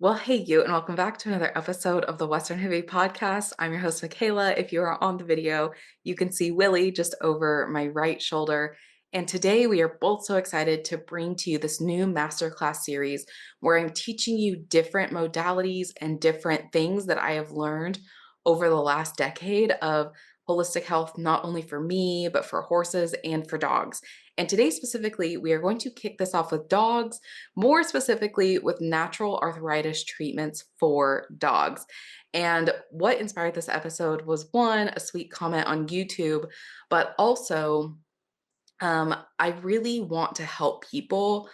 Well, hey, you, and welcome back to another episode of the Western Hippie Podcast. I'm your host, Michaela. If you are on the video, you can see Willie just over my right shoulder. And today we are both so excited to bring to you this new masterclass series where I'm teaching you different modalities and different things that I have learned over the last decade of holistic health, not only for me, but for horses and for dogs. And today specifically, we are going to kick this off with dogs, more specifically with natural arthritis treatments for dogs. And what inspired this episode was one, a sweet comment on YouTube, but also I really want to help people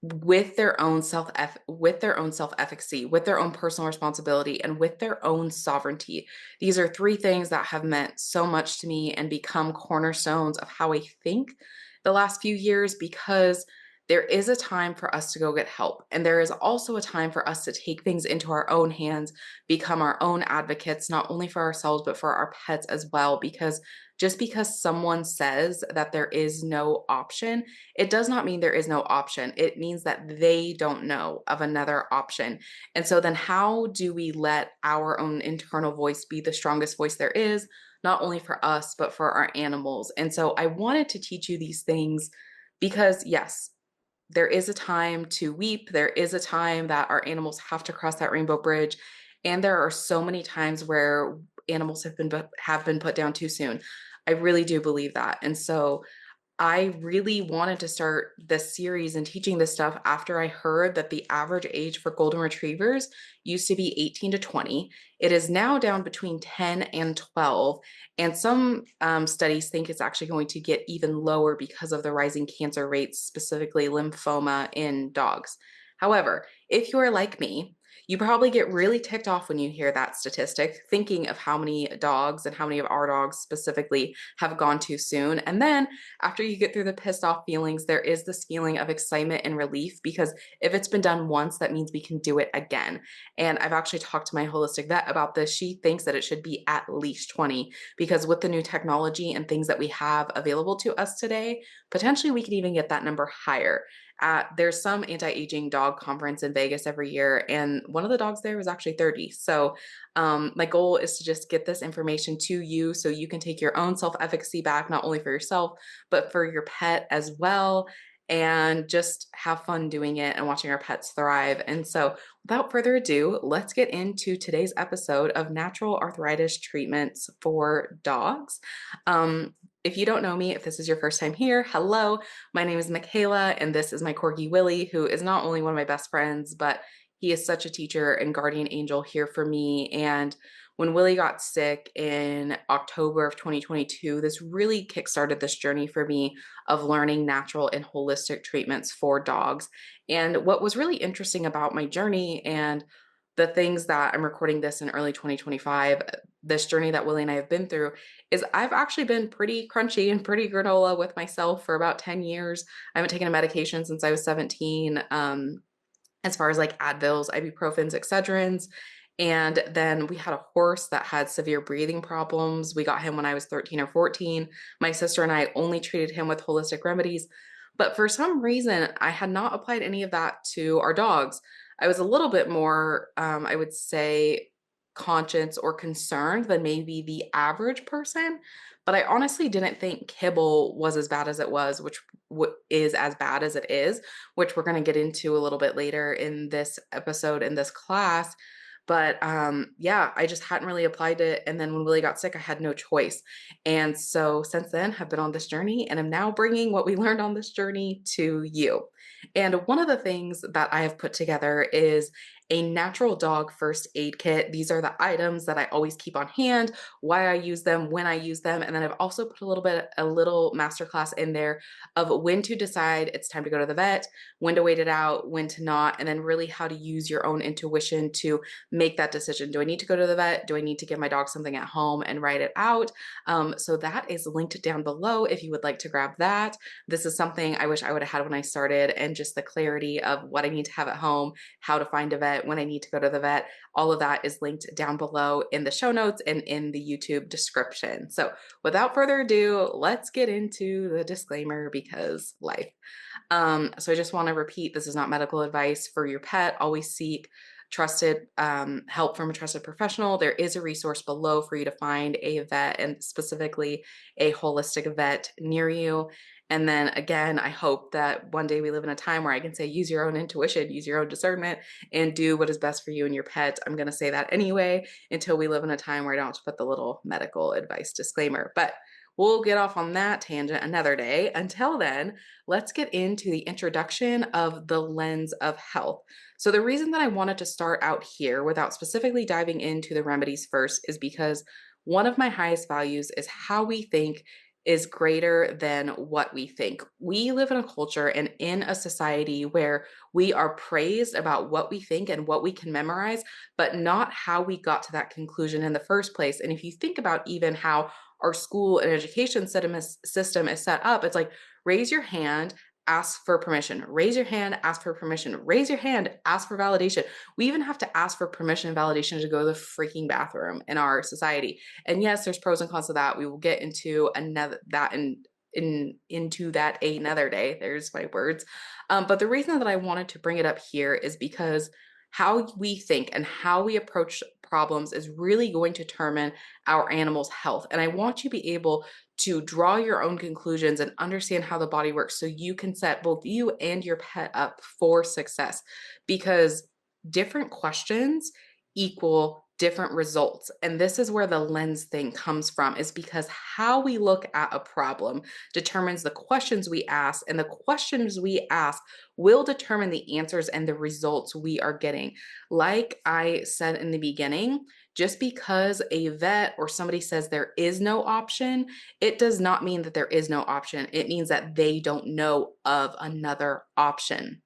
with their own self-efficacy, with their own personal responsibility, and with their own sovereignty. These are three things that have meant so much to me and become cornerstones of how I think the last few years, because there is a time for us to go get help. And there is also a time for us to take things into our own hands, become our own advocates, not only for ourselves, but for our pets as well. Because just because someone says that there is no option, it does not mean there is no option. It means that they don't know of another option. And so then how do we let our own internal voice be the strongest voice there is, not only for us, but for our animals? And so I wanted to teach you these things because, yes, there is a time to weep. There is a time that our animals have to cross that rainbow bridge. And there are so many times where animals have been put down too soon. I really do believe that. And so I really wanted to start this series and teaching this stuff after I heard that the average age for golden retrievers used to be 18 to 20. It is now down between 10 and 12. And some studies think it's actually going to get even lower because of the rising cancer rates, specifically lymphoma in dogs. However, if you are like me, you probably get really ticked off when you hear that statistic, thinking of how many dogs and how many of our dogs specifically have gone too soon. And then after you get through the pissed off feelings, there is this feeling of excitement and relief because if it's been done once, that means we can do it again. And I've actually talked to my holistic vet about this. She thinks that it should be at least 20 because with the new technology and things that we have available to us today, potentially we could even get that number higher. There's some anti-aging dog conference in Vegas every year, and one of the dogs there was actually 30. So my goal is to just get this information to you so you can take your own self-efficacy back, not only for yourself, but for your pet as well, and just have fun doing it and watching our pets thrive. And so without further ado, let's get into today's episode of natural arthritis treatments for dogs. If you don't know me, if this is your first time here, hello, my name is Michaela, and this is my Corgi Willie, who is not only one of my best friends, but he is such a teacher and guardian angel here for me. And when Willie got sick in October of 2022, this really kickstarted this journey for me of learning natural and holistic treatments for dogs. And what was really interesting about my journey and the things that I'm recording this in early 2025, this journey that Willie and I have been through, is I've actually been pretty crunchy and pretty granola with myself for about 10 years. I haven't taken a medication since I was 17. As far as like Advils, ibuprofens, Excedrins. And then we had a horse that had severe breathing problems. We got him when I was 13 or 14. My sister and I only treated him with holistic remedies. But for some reason, I had not applied any of that to our dogs. I was a little bit more, I would say, conscious or concerned than maybe the average person. But I honestly didn't think kibble was as bad as it was, which is as bad as it is, which we're going to get into a little bit later in this episode, in this class. But yeah, I just hadn't really applied it. And then when Willie got sick, I had no choice. And so since then, have been on this journey and am now bringing what we learned on this journey to you. And one of the things that I have put together is a natural dog first aid kit. These are the items that I always keep on hand, why I use them, when I use them. And then I've also put a little masterclass in there of when to decide it's time to go to the vet, when to wait it out, when to not, and then really how to use your own intuition to make that decision. Do I need to go to the vet? Do I need to give my dog something at home and write it out? So that is linked down below if you would like to grab that. This is something I wish I would have had when I started, and just the clarity of what I need to have at home, how to find a vet, when I need to go to the vet. All of that is linked down below in the show notes and in the YouTube description. So without further ado, let's get into the disclaimer because life. So I just want to repeat, this is not medical advice for your pet. Always seek trusted help from a trusted professional. There is a resource below for you to find a vet, and specifically a holistic vet near you. And then again, I hope that one day we live in a time where I can say, use your own intuition, use your own discernment, and do what is best for you and your pet. I'm going to say that anyway, until we live in a time where I don't have to put the little medical advice disclaimer. But we'll get off on that tangent another day. Until then, let's get into the introduction of the lens of health. So the reason that I wanted to start out here without specifically diving into the remedies first is because one of my highest values is how we think is greater than what we think. We live in a culture and in a society where we are praised about what we think and what we can memorize, but not how we got to that conclusion in the first place. And if you think about even how our school and education system is set up, it's like, raise your hand, ask for permission, raise your hand, ask for permission, raise your hand, ask for validation. We even have to ask for permission and validation to go to the freaking bathroom in our society. And yes, there's pros and cons to that. We will get into another day. There's my words. But the reason that I wanted to bring it up here is because how we think and how we approach problems is really going to determine our animal's health. And I want you to be able to draw your own conclusions and understand how the body works so you can set both you and your pet up for success, because different questions equal different results. And this is where the lens thing comes from, is because how we look at a problem determines the questions we ask, and the questions we ask will determine the answers and the results we are getting. Like I said in the beginning, just because a vet or somebody says there is no option, it does not mean that there is no option. It means that they don't know of another option.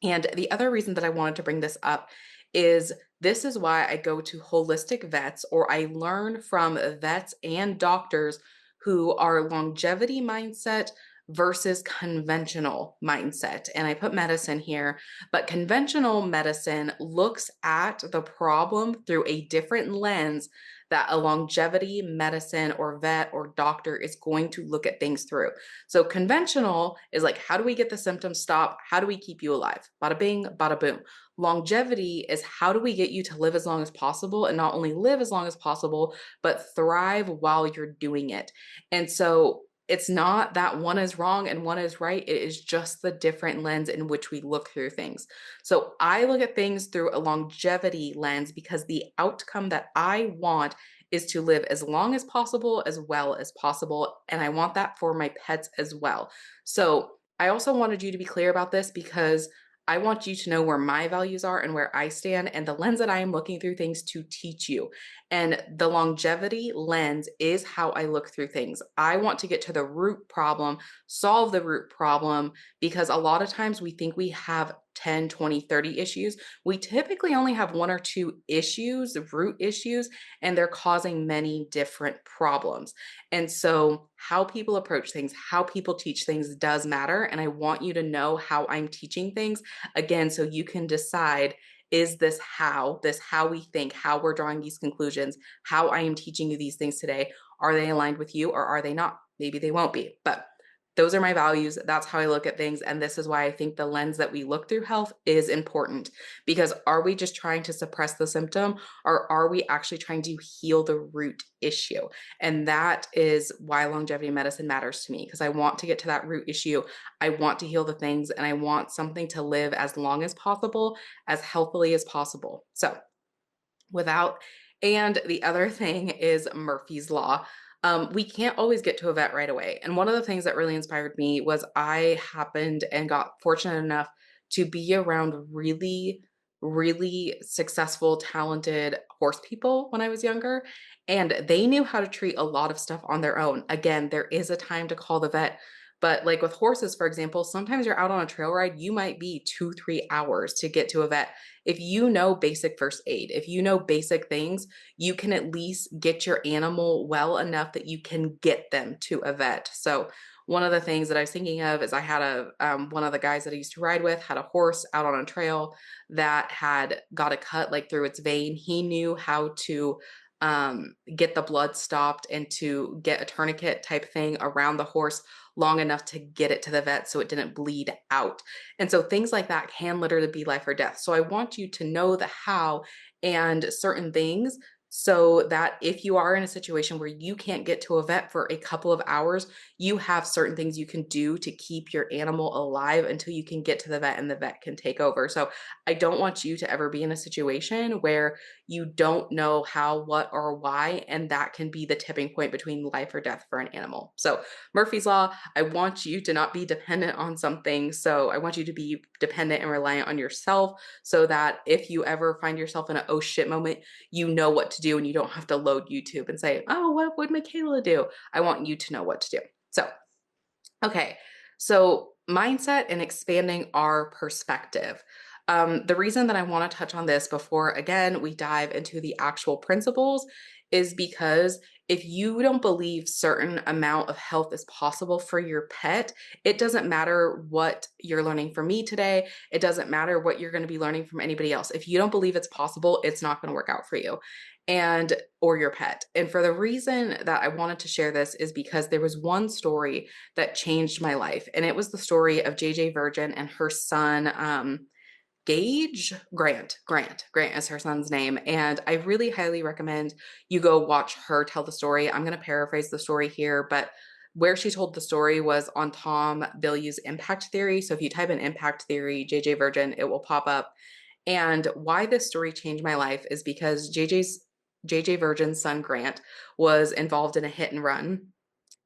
And the other reason that I wanted to bring this up is this is why I go to holistic vets, or I learn from vets and doctors who are longevity mindset versus conventional mindset. And I put medicine here, but conventional medicine looks at the problem through a different lens that a longevity medicine or vet or doctor is going to look at things through. So conventional is like, how do we get the symptoms stopped? How do we keep you alive? Bada bing, bada boom. Longevity is how do we get you to live as long as possible, and not only live as long as possible, but thrive while you're doing it. And so it's not that one is wrong and one is right. It is just the different lens in which we look through things. So I look at things through a longevity lens because the outcome that I want is to live as long as possible, as well as possible. And I want that for my pets as well. So I also wanted you to be clear about this because I want you to know where my values are and where I stand, and the lens that I am looking through things to teach you. And the longevity lens is how I look through things. I want to get to the root problem, solve the root problem, because a lot of times we think we have 10, 20, 30 issues. We typically only have one or two issues, root issues, and they're causing many different problems. And so how people approach things, how people teach things does matter. And I want you to know how I'm teaching things, again, so you can decide, is this how we think, how we're drawing these conclusions, how I am teaching you these things today, are they aligned with you or are they not? Maybe they won't be, but those are my values. That's how I look at things. And this is why I think the lens that we look through health is important, because are we just trying to suppress the symptom, or are we actually trying to heal the root issue? And that is why longevity medicine matters to me, because I want to get to that root issue. I want to heal the things, and I want something to live as long as possible, as healthily as possible. So and the other thing is Murphy's Law. We can't always get to a vet right away. And one of the things that really inspired me was I happened and got fortunate enough to be around really, really successful, talented horse people when I was younger. And they knew how to treat a lot of stuff on their own. Again, there is a time to call the vet. But like with horses, for example, sometimes you're out on a trail ride, you might be 2-3 hours to get to a vet. If you know basic first aid, if you know basic things, you can at least get your animal well enough that you can get them to a vet. So one of the things that I was thinking of is I had one of the guys that I used to ride with had a horse out on a trail that had got a cut like through its vein. He knew how to get the blood stopped and to get a tourniquet type thing around the horse long enough to get it to the vet so it didn't bleed out. And so things like that can literally be life or death. So I want you to know the how and certain things so that if you are in a situation where you can't get to a vet for a couple of hours, you have certain things you can do to keep your animal alive until you can get to the vet and the vet can take over. So I don't want you to ever be in a situation where you don't know how, what, or why, and that can be the tipping point between life or death for an animal. So Murphy's Law, I want you to not be dependent on something. So I want you to be dependent and reliant on yourself so that if you ever find yourself in an oh shit moment, you know what to do and you don't have to load YouTube and say, oh, what would Michaela do? I want you to know what to do. So, okay. So mindset and expanding our perspective. The reason that I want to touch on this before, again, we dive into the actual principles is because if you don't believe certain amount of health is possible for your pet, it doesn't matter what you're learning from me today. It doesn't matter what you're going to be learning from anybody else. If you don't believe it's possible, it's not going to work out for you and or your pet. And for the reason that I wanted to share this is because there was one story that changed my life. And it was the story of JJ Virgin and her son, Grant is her son's name. And I really highly recommend you go watch her tell the story. I'm going to paraphrase the story here, but where she told the story was on Tom Bilyeu's impact theory. So if you type in impact theory, JJ Virgin, it will pop up. And why this story changed my life is because JJ Virgin's son Grant was involved in a hit and run.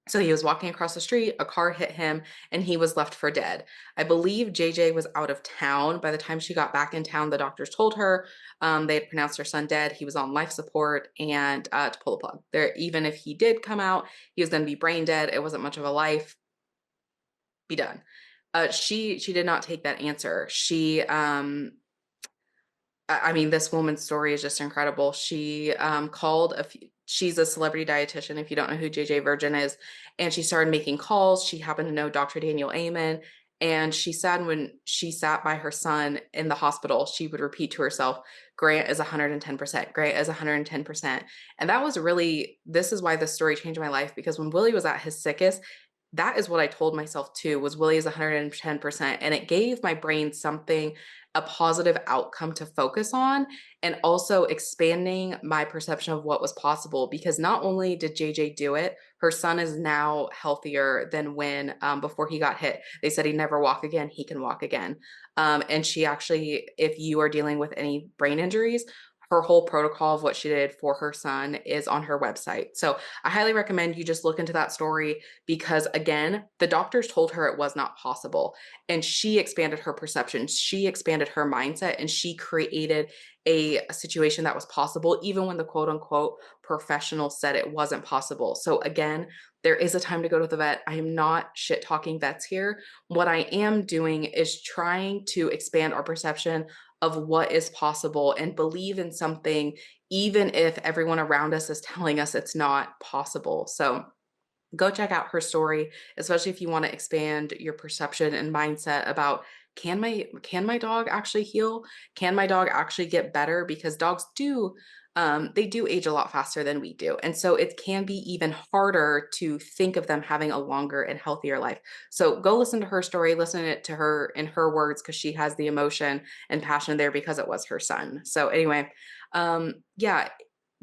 So he was walking across the street, a car hit him, and he was left for dead. I believe JJ was out of town. By the time she got back in town, the doctors told her they had pronounced her son dead. He was on life support and to pull the plug. There, even if he did come out, he was going to be brain dead. It wasn't much of a life. Be done. She did not take that answer. I mean, this woman's story is just incredible. She called she's a celebrity dietitian, if you don't know who JJ Virgin is, and she started making calls. She happened to know Dr. Daniel Amen, and she said when she sat by her son in the hospital, she would repeat to herself, Grant is 110%, Grant is 110%. And that was really, this is why this story changed my life, because when Willie was at his sickest, that is what I told myself too, was Willie is 110%. And it gave my brain something, a positive outcome to focus on, and also expanding my perception of what was possible. Because not only did JJ do it, her son is now healthier than when before he got hit. They said he'd never walk again. He can walk again. And she actually, if you are dealing with any brain injuries, her whole protocol of what she did for her son is on her website. So I highly recommend you just look into that story because, again, the doctors told her it was not possible. And she expanded her perception. She expanded her mindset and she created a situation that was possible, even when the quote unquote professional said it wasn't possible. So again, there is a time to go to the vet. I am not shit talking vets here. What I am doing is trying to expand our perception of what is possible and believe in something, even if everyone around us is telling us it's not possible. So go check out her story, especially if you want to expand your perception and mindset about can my dog actually heal? Can my dog actually get better? Because dogs do they do age a lot faster than we do. And so it can be even harder to think of them having a longer and healthier life. So go listen to her story, listen to her in her words, because she has the emotion and passion there because it was her son. So anyway, yeah,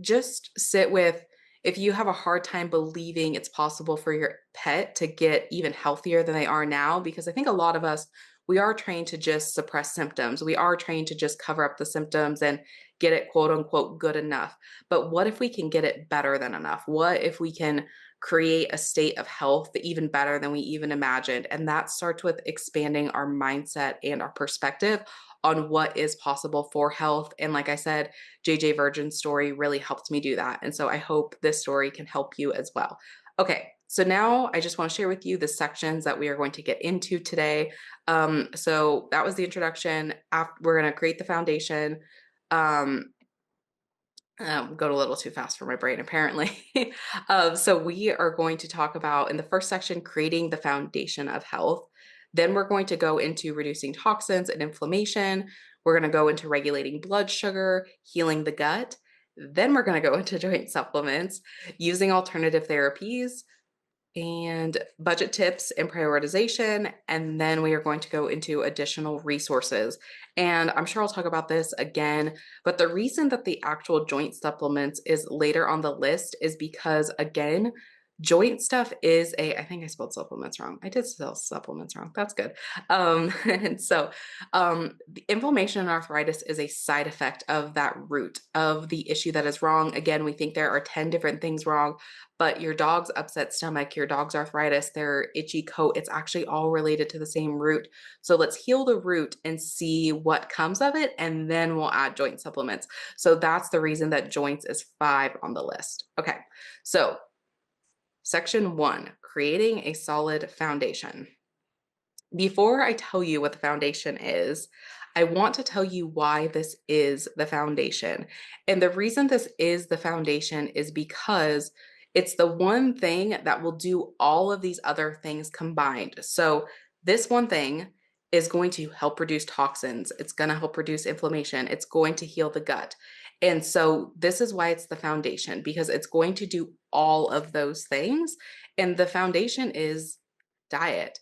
just sit with, if you have a hard time believing it's possible for your pet to get even healthier than they are now, because I think a lot of us, we are trained to just suppress symptoms. We are trained to just cover up the symptoms and get it quote unquote good enough. But what if we can get it better than enough? What if we can create a state of health even better than we even imagined? And that starts with expanding our mindset and our perspective on what is possible for health. And like I said, JJ Virgin's story really helped me do that. And so I hope this story can help you as well. Okay, so now I just want to share with you the sections that we are going to get into today. So that was the introduction. We're going to create the foundation. Going a little too fast for my brain, apparently. So we are going to talk about, in the first section, creating the foundation of health. Then we're going to go into reducing toxins and inflammation. We're going to go into regulating blood sugar, healing the gut. Then we're going to go into joint supplements, using alternative therapies, and budget tips and prioritization. And then we are going to go into additional resources. And I'm sure I'll talk about this again, but the reason that the actual joint supplements is later on the list is because, again, joint stuff is I think I spelled supplements wrong. I did spell supplements wrong. That's good. And so the inflammation and arthritis is a side effect of that root of the issue that is wrong. Again, we think there are 10 different things wrong, but your dog's upset stomach, your dog's arthritis, their itchy coat, it's actually all related to the same root. So let's heal the root and see what comes of it, and then we'll add joint supplements. So that's the reason that joints is 5 on the list. Okay, so section 1, creating a solid foundation. Before I tell you what the foundation is, I want to tell you why this is the foundation. And the reason this is the foundation is because it's the one thing that will do all of these other things combined. So, this one thing is going to help reduce toxins, it's going to help reduce inflammation, it's going to heal the gut. And so, this is why it's the foundation, because it's going to do all of those things. And the foundation is diet.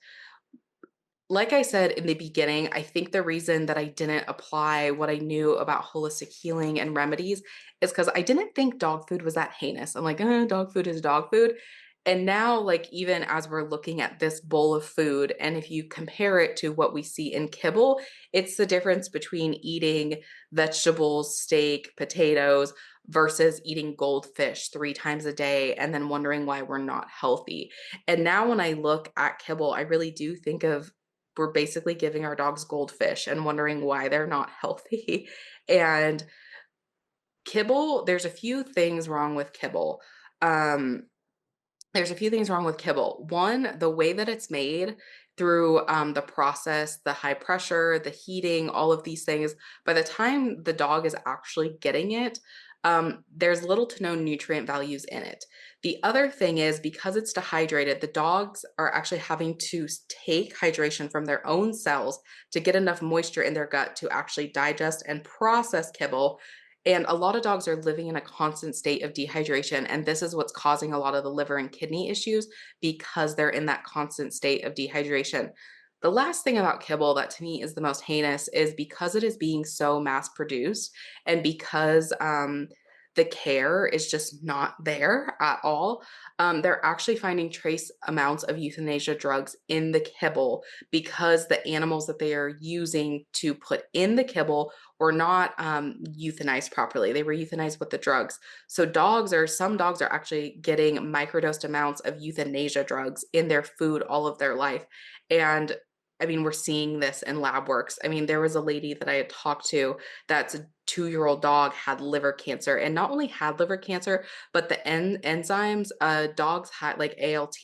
Like I said in the beginning, I think the reason that I didn't apply what I knew about holistic healing and remedies is because I didn't think dog food was that heinous. I'm like, dog food is dog food. And now, like, even as we're looking at this bowl of food, and if you compare it to what we see in kibble, it's the difference between eating vegetables, steak, potatoes, versus eating goldfish 3 times a day and then wondering why we're not healthy. And now, when I look at kibble, I really do think of, we're basically giving our dogs goldfish and wondering why they're not healthy. And kibble, there's a few things wrong with kibble. There's a few things wrong with kibble. One, the way that it's made through the process, the high pressure, the heating, all of these things, by the time the dog is actually getting it, there's little to no nutrient values in it. The other thing is, because it's dehydrated, the dogs are actually having to take hydration from their own cells to get enough moisture in their gut to actually digest and process kibble. And a lot of dogs are living in a constant state of dehydration. And this is what's causing a lot of the liver and kidney issues, because they're in that constant state of dehydration. The last thing about kibble that to me is the most heinous is because it is being so mass produced, and because the care is just not there at all. They're actually finding trace amounts of euthanasia drugs in the kibble, because the animals that they are using to put in the kibble were not euthanized properly. They were euthanized with the drugs. So some dogs are actually getting microdosed amounts of euthanasia drugs in their food all of their life. And I mean, we're seeing this in lab works. I mean, there was a lady that I had talked to that's a 2-year-old dog had liver cancer, and not only had liver cancer, but the enzymes, dogs had like ALT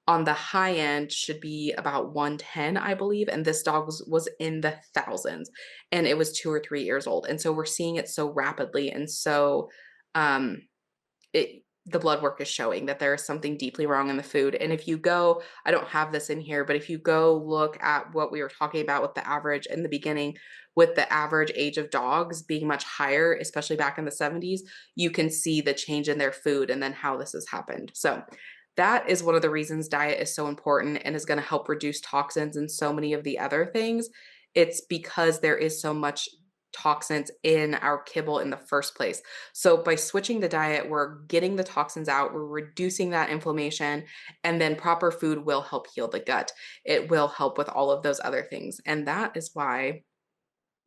on the high end should be about 110, I believe. And this dog was in the thousands, and it was 2 or 3 years old. And so we're seeing it so rapidly. And so, um, the blood work is showing that there is something deeply wrong in the food. And if you go, I don't have this in here, but if you go look at what we were talking about with the average in the beginning, with the average age of dogs being much higher, especially back in the 70s, you can see the change in their food and then how this has happened. So that is one of the reasons diet is so important and is going to help reduce toxins and so many of the other things. It's because there is so much toxins in our kibble in the first place. So by switching the diet, we're getting the toxins out, we're reducing that inflammation, and then proper food will help heal the gut. It will help with all of those other things. And that is why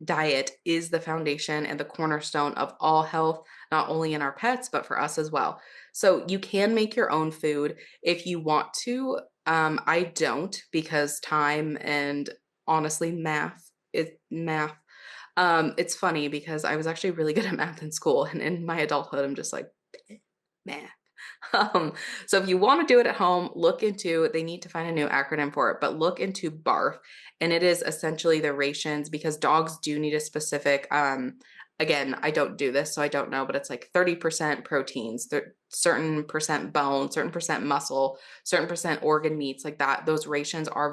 diet is the foundation and the cornerstone of all health, not only in our pets, but for us as well. So you can make your own food if you want to. I don't, because time and honestly, math. It's funny because I was actually really good at math in school, and in my adulthood, I'm just like, math. So if you want to do it at home, they need to find a new acronym for it, but look into BARF. And it is essentially the rations because dogs do need a specific, again, I don't do this, so I don't know, but it's like 30% proteins, certain percent bone, certain percent muscle, certain percent organ meats like that. Those rations are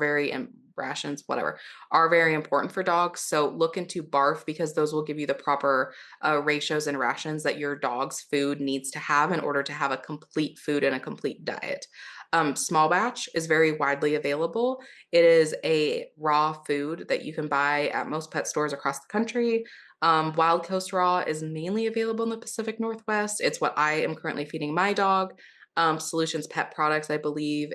rations, whatever, are very important for dogs. So look into BARF because those will give you the proper ratios and rations that your dog's food needs to have in order to have a complete food and a complete diet. Small batch is very widely available. It is a raw food that you can buy at most pet stores across the country. Wild Coast Raw is mainly available in the Pacific Northwest. It's what I am currently feeding my dog. Solutions Pet Products, I believe,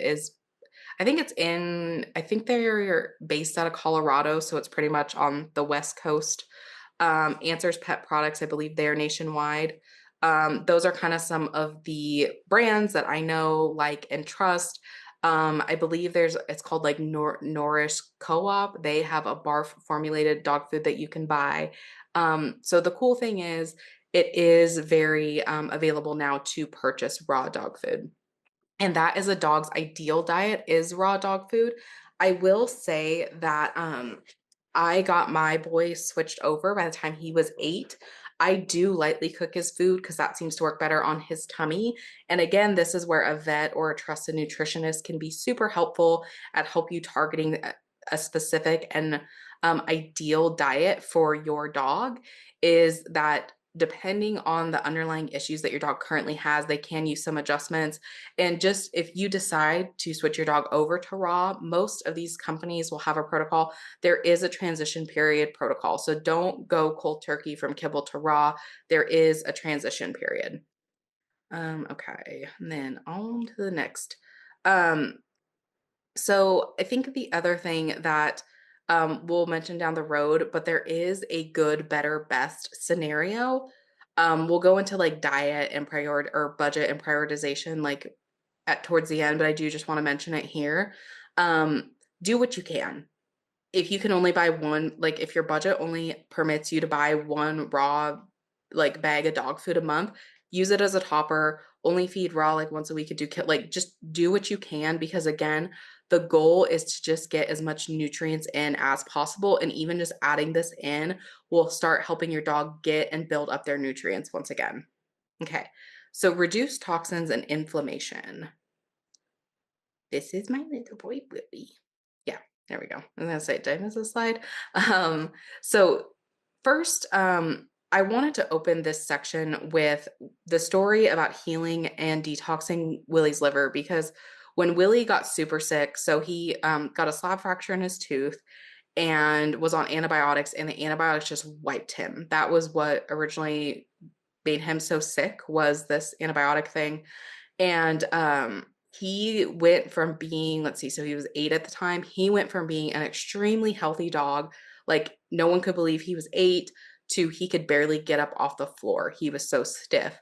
I think they're based out of Colorado, so it's pretty much on the West Coast. Answers Pet Products, I believe they're nationwide. Those are kind of some of the brands that I know, like, and trust. I believe it's called like Nourish Co-op. They have a barf formulated dog food that you can buy. So the cool thing is it is very available now to purchase raw dog food. And that is a dog's ideal diet is raw dog food. I will say that I got my boy switched over by the time he was 8. I do lightly cook his food because that seems to work better on his tummy. And again, this is where a vet or a trusted nutritionist can be super helpful at help you targeting a specific and ideal diet for your dog. Is that depending on the underlying issues that your dog currently has, they can use some adjustments. And just if you decide to switch your dog over to raw, most of these companies will have a protocol. There is a transition period protocol. So don't go cold turkey from kibble to raw. There is a transition period. Okay, and then on to the next. Um, so I think the other thing that we'll mention down the road, but there is a good, better, best scenario. We'll go into like diet and or budget and prioritization like at towards the end, but I do just want to mention it here. Do what you can. If you can only buy one, like if your budget only permits you to buy one raw like bag of dog food a month, use it as a topper, only feed raw like once a week and like just do what you can because again, the goal is to just get as much nutrients in as possible. And even just adding this in will start helping your dog get and build up their nutrients once again. Okay. So reduce toxins and inflammation. This is my little boy, Willie. Yeah, there we go. I was gonna say, did I miss a slide? So first, I wanted to open this section with the story about healing and detoxing Willie's liver because when Willie got super sick, so he got a slab fracture in his tooth and was on antibiotics, and the antibiotics just wiped him. That was what originally made him so sick was this antibiotic thing. And he went from being, let's see, so he was 8 at the time. He went from being an extremely healthy dog, like no one could believe he was 8, to he could barely get up off the floor. He was so stiff.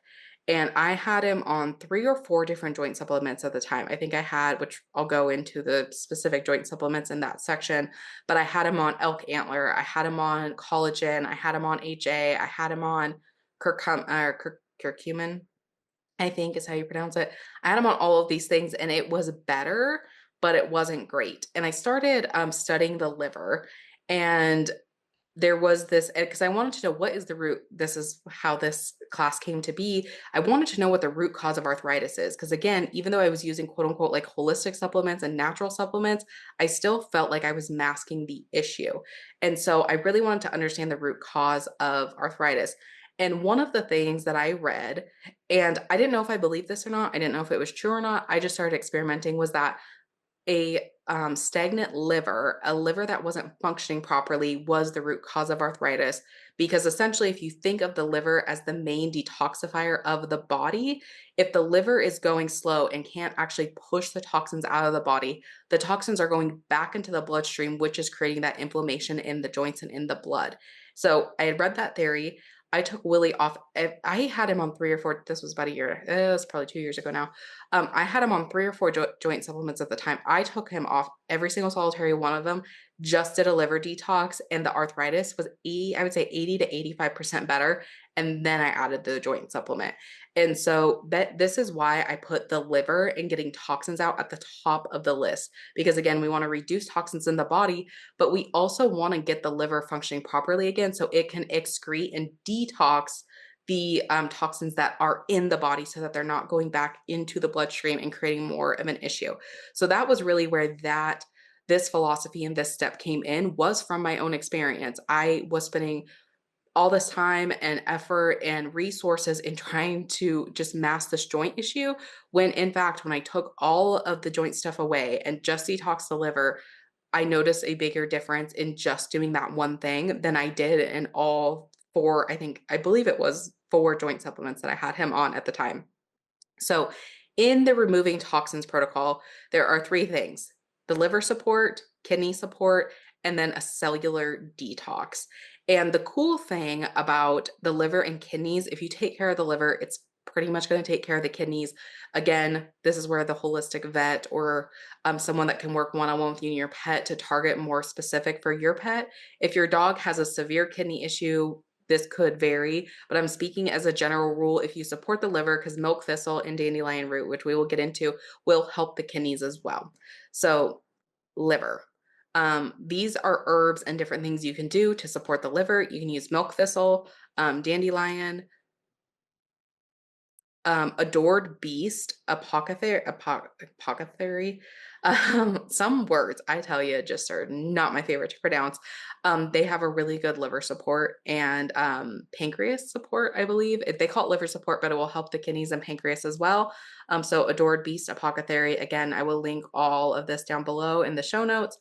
And I had him on 3 or 4 different joint supplements at the time. I think I had, which I'll go into the specific joint supplements in that section, but I had him on elk antler. I had him on collagen. I had him on HA. I had him on curcumin, I think is how you pronounce it. I had him on all of these things and it was better, but it wasn't great. And I started studying the liver and there was this, because I wanted to know what is the root, this is how this class came to be. I wanted to know what the root cause of arthritis is. Because again, even though I was using quote unquote like holistic supplements and natural supplements, I still felt like I was masking the issue. And so I really wanted to understand the root cause of arthritis. And one of the things that I read, and I didn't know if I believed this or not, I didn't know if it was true or not, I just started experimenting, was that a stagnant liver, a liver that wasn't functioning properly, was the root cause of arthritis. Because essentially, if you think of the liver as the main detoxifier of the body, if the liver is going slow and can't actually push the toxins out of the body, the toxins are going back into the bloodstream, which is creating that inflammation in the joints and in the blood. So I had read that theory. I took Willie off. I had him on 3 or 4. This was about a year. It was probably 2 years ago now. I had him on 3 or 4 joint supplements at the time. I took him off every single solitary one of them. just did a liver detox, and the arthritis was I would say 80 to 85% better. And then I added the joint supplement. And so this is why I put the liver and getting toxins out at the top of the list. Because again, we want to reduce toxins in the body, but we also want to get the liver functioning properly again so it can excrete and detox the toxins that are in the body so that they're not going back into the bloodstream and creating more of an issue. So that was really where this philosophy and this step came in, was from my own experience. I was spending all this time and effort and resources in trying to just mask this joint issue, when in fact, when I took all of the joint stuff away and just detoxed the liver, I noticed a bigger difference in just doing that one thing than I did in all four, I believe it was four joint supplements that I had him on at the time. So in the removing toxins protocol, there are three things: the liver support, kidney support, and then a cellular detox. And the cool thing about the liver and kidneys, if you take care of the liver, it's pretty much going to take care of the kidneys. Again, this is where the holistic vet or someone that can work one-on-one with you and your pet to target more specific for your pet. If your dog has a severe kidney issue, this could vary, but I'm speaking as a general rule. If you support the liver, because milk thistle and dandelion root, which we will get into, will help the kidneys as well. So liver. These are herbs and different things you can do to support the liver. You can use milk thistle, dandelion, adored beast, apothecary. Some words, I tell you, just are not my favorite to pronounce. They have a really good liver support and pancreas support, I believe. They call it liver support, but it will help the kidneys and pancreas as well. So adored beast, apothecary. Again, I will link all of this down below in the show notes.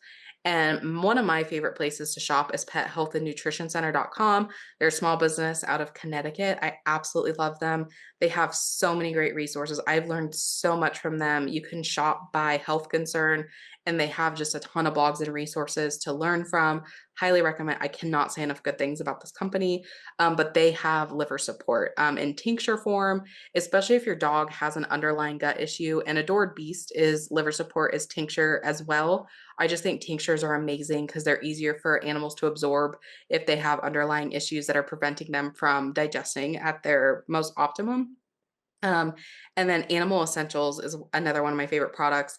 And one of my favorite places to shop is pethealthandnutritioncenter.com. They're a small business out of Connecticut. I absolutely love them. They have so many great resources. I've learned so much from them. You can shop by health concern, and they have just a ton of blogs and resources to learn from. Highly recommend. I cannot say enough good things about this company, but they have liver support in tincture form, especially if your dog has an underlying gut issue. And Adored Beast is liver support is tincture as well. I just think tinctures are amazing because they're easier for animals to absorb if they have underlying issues that are preventing them from digesting at their most optimum. Um, and then Animal Essentials is another one of my favorite products.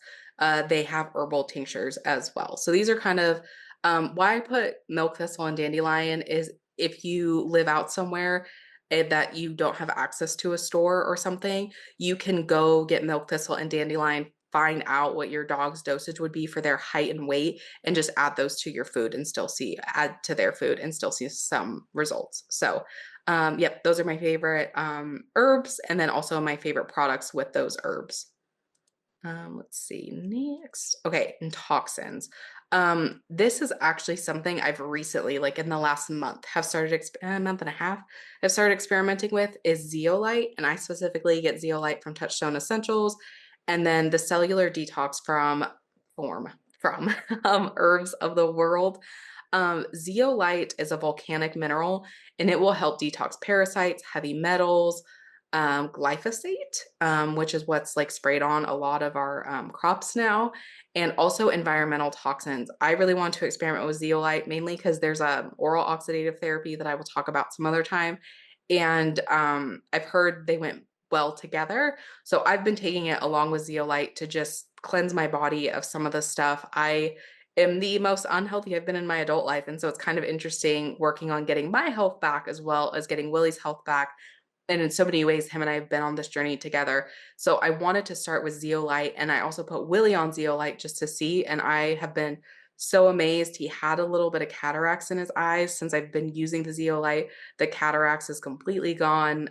They have herbal tinctures as well. So these are kind of why I put milk thistle and dandelion is if you live out somewhere that you don't have access to a store or something, you can go get milk thistle and dandelion, find out what your dog's dosage would be for their height and weight, and just add those to your food and add to their food and still see some results. So yep, those are my favorite herbs, and then also my favorite products with those herbs. Let's see next. Okay, and toxins. This is actually something I've recently, like in the last month, have started month and a half, have started experimenting with is zeolite, and I specifically get zeolite from Touchstone Essentials, and then the cellular detox from Herbs of the World. Zeolite is a volcanic mineral, and it will help detox parasites, heavy metals, glyphosate, which is what's like sprayed on a lot of our crops now, and also environmental toxins. I really want to experiment with zeolite mainly because there's a oral oxidative therapy that I will talk about some other time, and I've heard they went well together. So I've been taking it along with zeolite to just cleanse my body of some of the stuff. I am the most unhealthy I've been in my adult life, and so it's kind of interesting working on getting my health back as well as getting Willie's health back. And in so many ways, him and I have been on this journey together. So I wanted to start with zeolite, and I also put Willie on zeolite just to see. And I have been so amazed. He had a little bit of cataracts in his eyes since I've been using the zeolite. The cataracts is completely gone.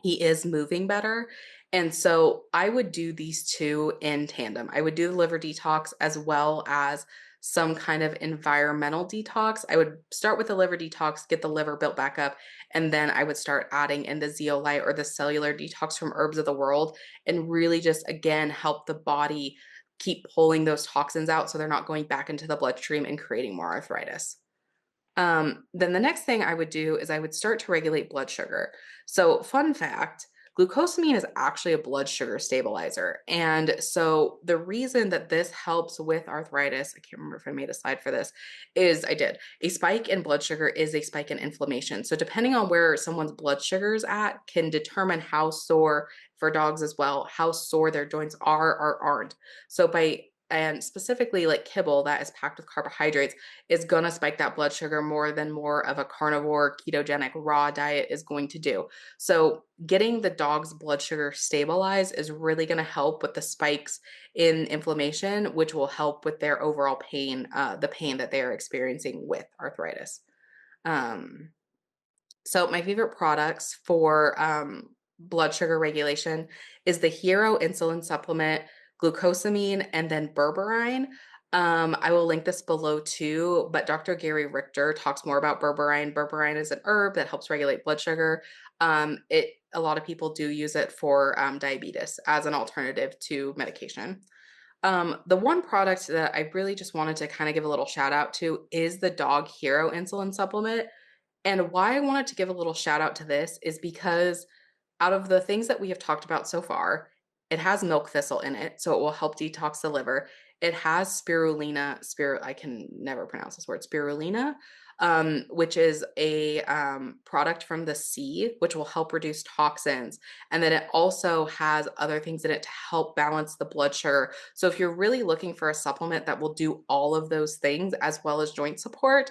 He is moving better. And so I would do these two in tandem. I would do the liver detox as well as some kind of environmental detox. I would start with the liver detox, get the liver built back up, and then I would start adding in the zeolite or the cellular detox from Herbs of the World and really just, again, help the body keep pulling those toxins out so they're not going back into the bloodstream and creating more arthritis. Then the next thing I would do is I would start to regulate blood sugar. So fun fact, Glucosamine is actually a blood sugar stabilizer. And so the reason that this helps with arthritis, I can't remember if I made a slide for this, is I did. A spike in blood sugar is a spike in inflammation. So depending on where someone's blood sugar is at can determine how sore, for dogs as well, how sore their joints are or aren't. So and specifically like kibble that is packed with carbohydrates is going to spike that blood sugar more of a carnivore ketogenic raw diet is going to do. So getting the dog's blood sugar stabilized is really going to help with the spikes in inflammation, which will help with their overall pain, the pain that they are experiencing with arthritis. So my favorite products for blood sugar regulation is the Hero insulin supplement, glucosamine, and then berberine. I will link this below too, but Dr. Gary Richter talks more about berberine. Berberine is an herb that helps regulate blood sugar. A lot of people do use it for diabetes as an alternative to medication. The one product that I really just wanted to kind of give a little shout out to is the Dog Hero insulin supplement. And why I wanted to give a little shout out to this is because out of the things that we have talked about so far, it has milk thistle in it, so it will help detox the liver. It has I can never pronounce this word, spirulina, which is a product from the sea, which will help reduce toxins. And then it also has other things in it to help balance the blood sugar. So if you're really looking for a supplement that will do all of those things as well as joint support,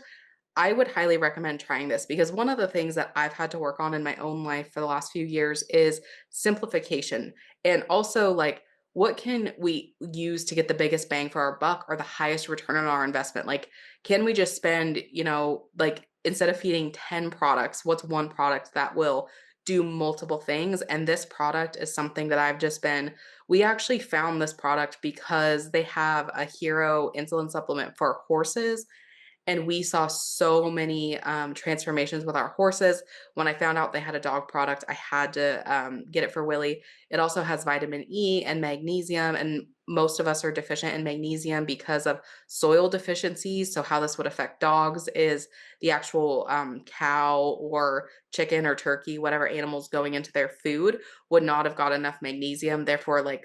I would highly recommend trying this because one of the things that I've had to work on in my own life for the last few years is simplification. And also, like, what can we use to get the biggest bang for our buck or the highest return on our investment? Like, can we just spend, like, instead of feeding 10 products, what's one product that will do multiple things? And this product is something that we actually found this product because they have a Hero insulin supplement for horses, and we saw so many transformations with our horses. When I found out they had a dog product, I had to get it for Willie. It also has vitamin E and magnesium, and most of us are deficient in magnesium because of soil deficiencies. So how this would affect dogs is the actual cow or chicken or turkey, whatever animals going into their food would not have got enough magnesium. Therefore, like,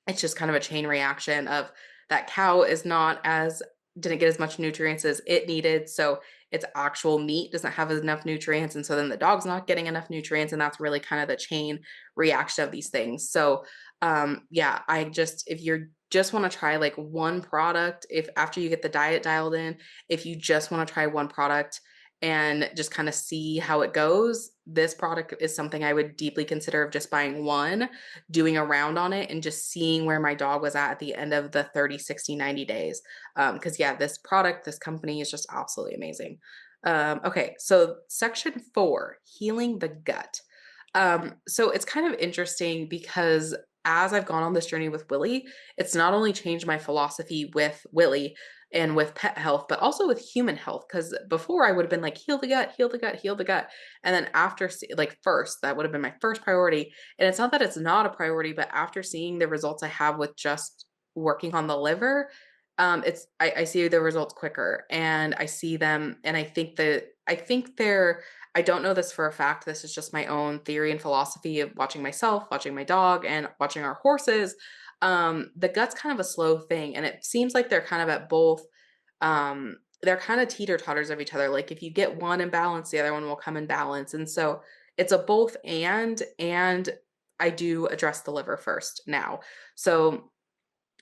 it's just kind of a chain reaction of that cow didn't get as much nutrients as it needed. So its actual meat doesn't have enough nutrients. And so then the dog's not getting enough nutrients. And that's really kind of the chain reaction of these things. So yeah, if you just want to try like one product, if after you get the diet dialed in, if you just want to try one product and just kind of see how it goes, this product is something I would deeply consider of just buying one, doing a round on it, and just seeing where my dog was at the end of the 30, 60, 90 days. Because yeah, this company is just absolutely amazing. Okay, so section 4, healing the gut. So it's kind of interesting because as I've gone on this journey with Willie, it's not only changed my philosophy with Willie and with pet health, but also with human health. Because before I would have been like, heal the gut, heal the gut, heal the gut. And then first, that would have been my first priority. And it's not that it's not a priority, but after seeing the results I have with just working on the liver, I see the results quicker and I see them. And I don't know this for a fact. This is just my own theory and philosophy of watching myself, watching my dog, and watching our horses. The gut's kind of a slow thing, and it seems like they're kind of at both. They're kind of teeter-totters of each other. Like if you get one in balance, the other one will come in balance. And so it's a both and I do address the liver first now. So,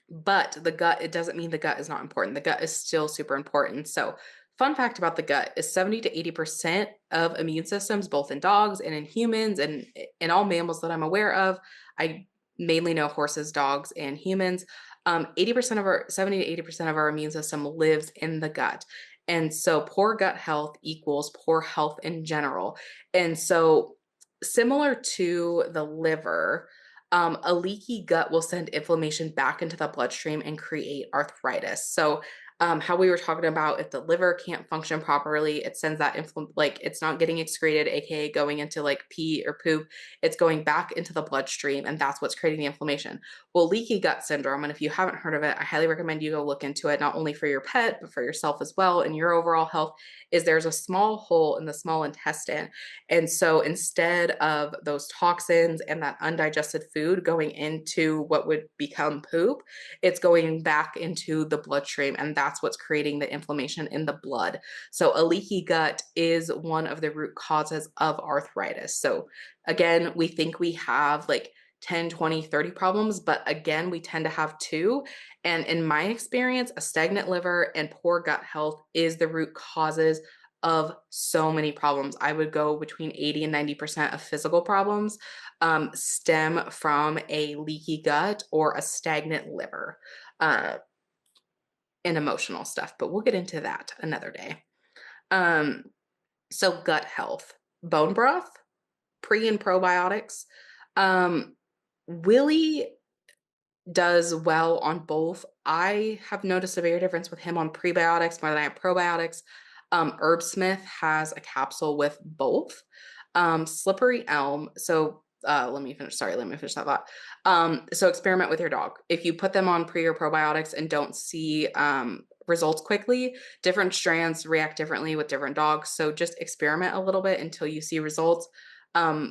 but the gut, it doesn't mean the gut is not important. The gut is still super important. So fun fact about the gut is 70 to 80% of immune systems, both in dogs and in humans and in all mammals that I'm aware of. I mainly know horses, dogs, and humans. 70 to 80% of our immune system lives in the gut. And so poor gut health equals poor health in general. And so similar to the liver, a leaky gut will send inflammation back into the bloodstream and create arthritis. So How we were talking about if the liver can't function properly, it sends that like it's not getting excreted, aka going into like pee or poop. It's going back into the bloodstream, and that's what's creating the inflammation. Well, leaky gut syndrome, and if you haven't heard of it, I highly recommend you go look into it, not only for your pet, but for yourself as well and your overall health, is there's a small hole in the small intestine. And so instead of those toxins and that undigested food going into what would become poop, it's going back into the bloodstream, and that's what's creating the inflammation in the blood. So a leaky gut is one of the root causes of arthritis. So again, we think we have like 10, 20, 30 problems, but again, we tend to have two. And in my experience, a stagnant liver and poor gut health is the root causes of so many problems. I would go between 80 and 90% of physical problems stem from a leaky gut or a stagnant liver, uh, and emotional stuff. But we'll get into that another day. Um, so gut health, bone broth, pre and probiotics. Willie does well on both. I have noticed a bigger difference with him on prebiotics more than I have probiotics. Herbsmith has a capsule with both. Slippery elm. So let me finish. Sorry, let me finish that thought. So experiment with your dog. If you put them on pre or probiotics and don't see results quickly, different strands react differently with different dogs. So just experiment a little bit until you see results.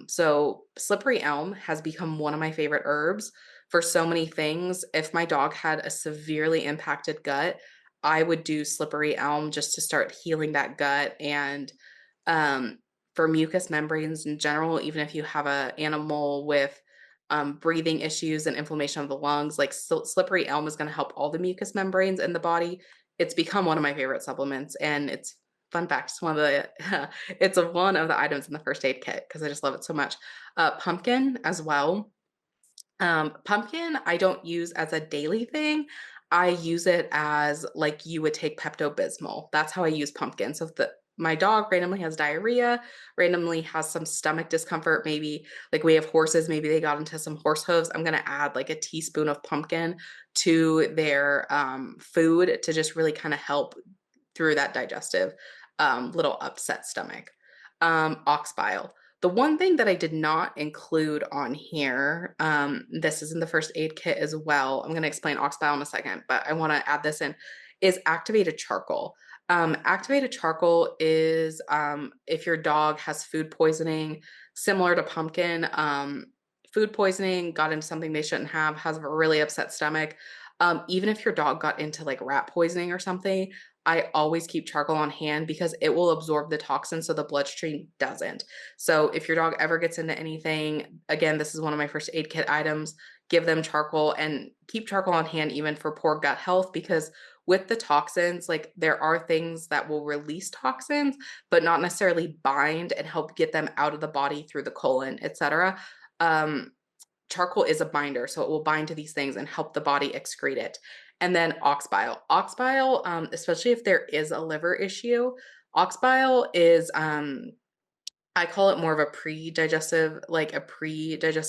So slippery elm has become one of my favorite herbs for so many things. If my dog had a severely impacted gut, I would do slippery elm just to start healing that gut. And for mucous membranes in general, even if you have an animal with breathing issues and inflammation of the lungs, like slippery elm is going to help all the mucous membranes in the body. It's become one of my favorite supplements, and it's fun fact. It's one of the it's one of the items in the first aid kit because I just love it so much. Pumpkin as well. Pumpkin, I don't use as a daily thing. I use it as like you would take Pepto-Bismol. That's how I use pumpkin. So if my dog randomly has diarrhea, randomly has some stomach discomfort, maybe like we have horses, maybe they got into some horse hooves, I'm going to add like a teaspoon of pumpkin to their food to just really kind of help through that digestive little upset stomach. Ox bile. The one thing that I did not include on here, this is in the first aid kit as well. I'm going to explain ox bile in a second, but I want to add this in, is activated charcoal. Activated charcoal is if your dog has food poisoning, similar to pumpkin, food poisoning, got into something they shouldn't have, has a really upset stomach. Even if your dog got into like rat poisoning or something, I always keep charcoal on hand because it will absorb the toxin so the bloodstream doesn't. So if your dog ever gets into anything, again, this is one of my first aid kit items, give them charcoal and keep charcoal on hand even for poor gut health, because with the toxins, like there are things that will release toxins, but not necessarily bind and help get them out of the body through the colon, etc. Charcoal is a binder, so it will bind to these things and help the body excrete it. And then ox bile. Ox bile, especially if there is a liver issue, ox bile is, I call it more of a pre-digestive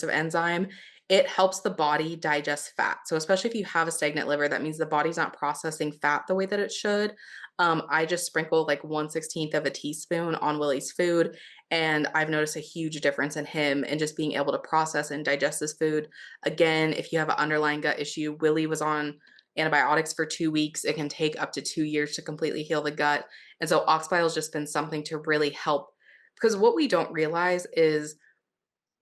enzyme. It helps the body digest fat. So especially if you have a stagnant liver, that means the body's not processing fat the way that it should. I just sprinkle like 1/16 of a teaspoon on Willie's food, and I've noticed a huge difference in him and just being able to process and digest this food. Again, if you have an underlying gut issue, Willie was on antibiotics for 2 weeks. It can take up to 2 years to completely heal the gut. And so ox bile has just been something to really help, because what we don't realize is